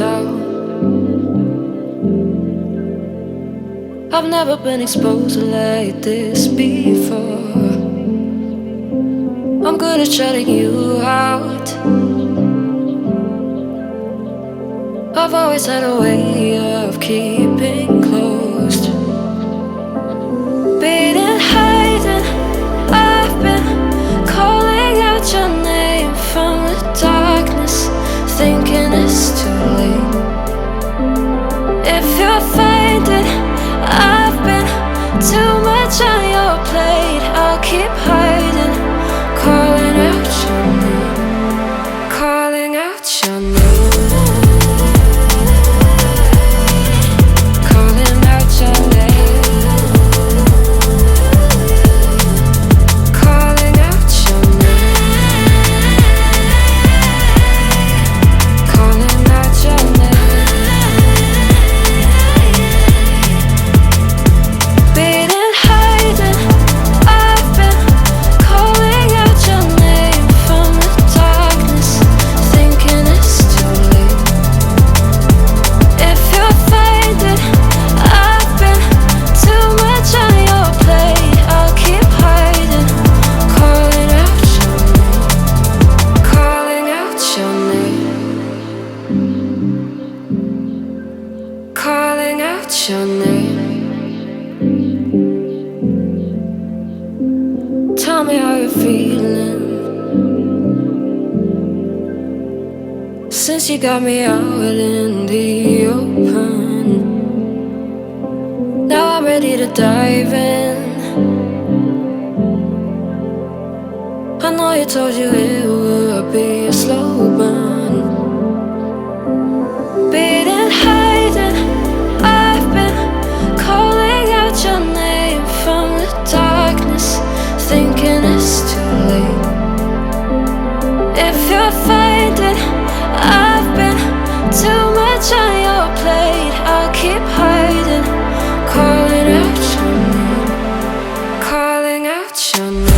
down. I've never been exposed like this before. I'm good at shutting you out. I've always had a way of keeping closed. Beating, hiding, I've been calling out your name from the darkness, thinking it's too late. If you're finding I've been too much on your plate, I'll keep hiding, calling out your name, calling out your name. Your name. Tell me how you're feeling since you got me out in the open. Now I'm ready to dive in. I know you told you it would be a slow burn. Beating, hiding, I've been calling out your name from the darkness, thinking it's too late. If you're finding I've been too much on your plate, I'll keep hiding, calling out your name, calling out your name.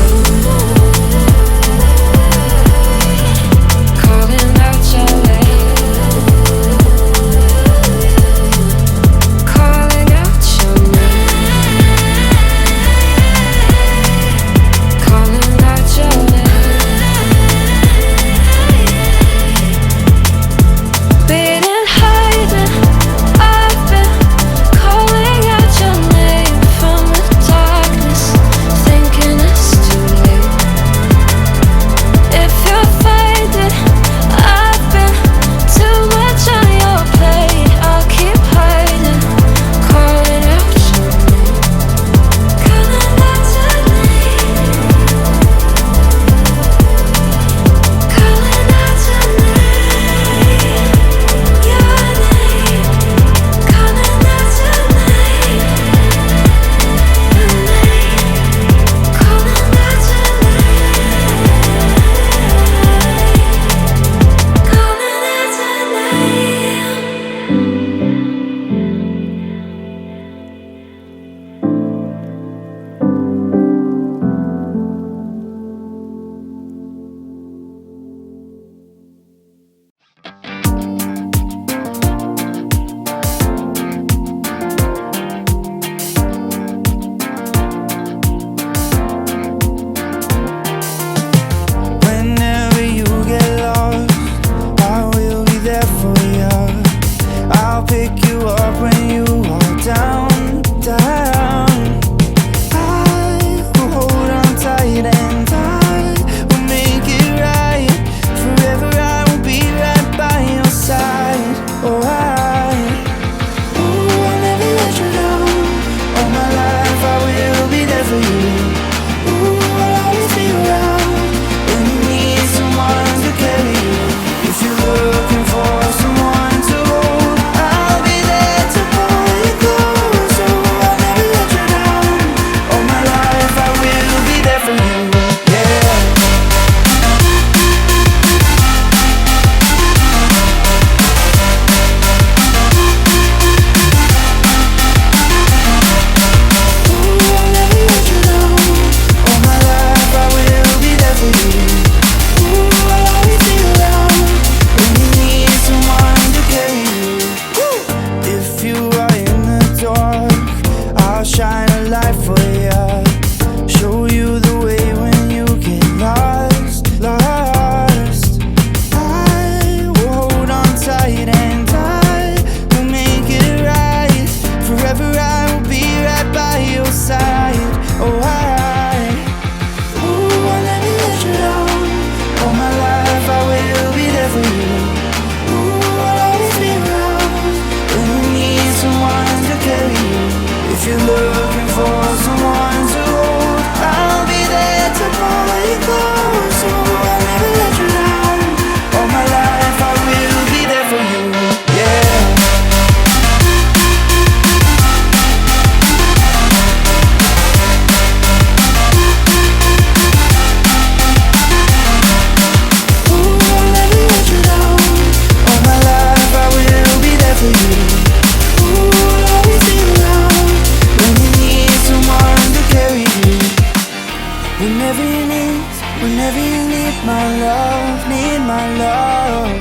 Whenever you need my love, need my love.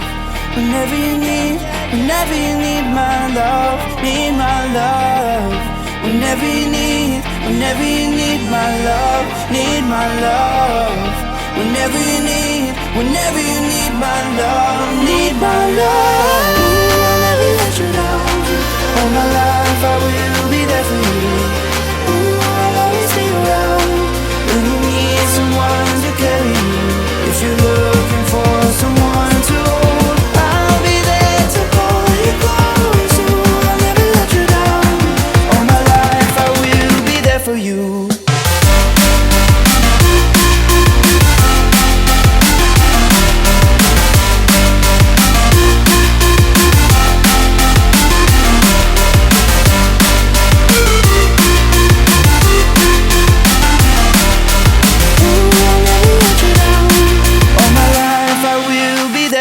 Whenever you need my love, need my love. Whenever you need my love, need my love. Whenever you need my love, need my love. I'll never let you down. All my life I will be there for you. I'll always be around when you need someone to carry you. If you're looking for someone to hold, I'll be there to hold you close. I'll never let you down. All my life I will be there for you.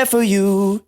For you.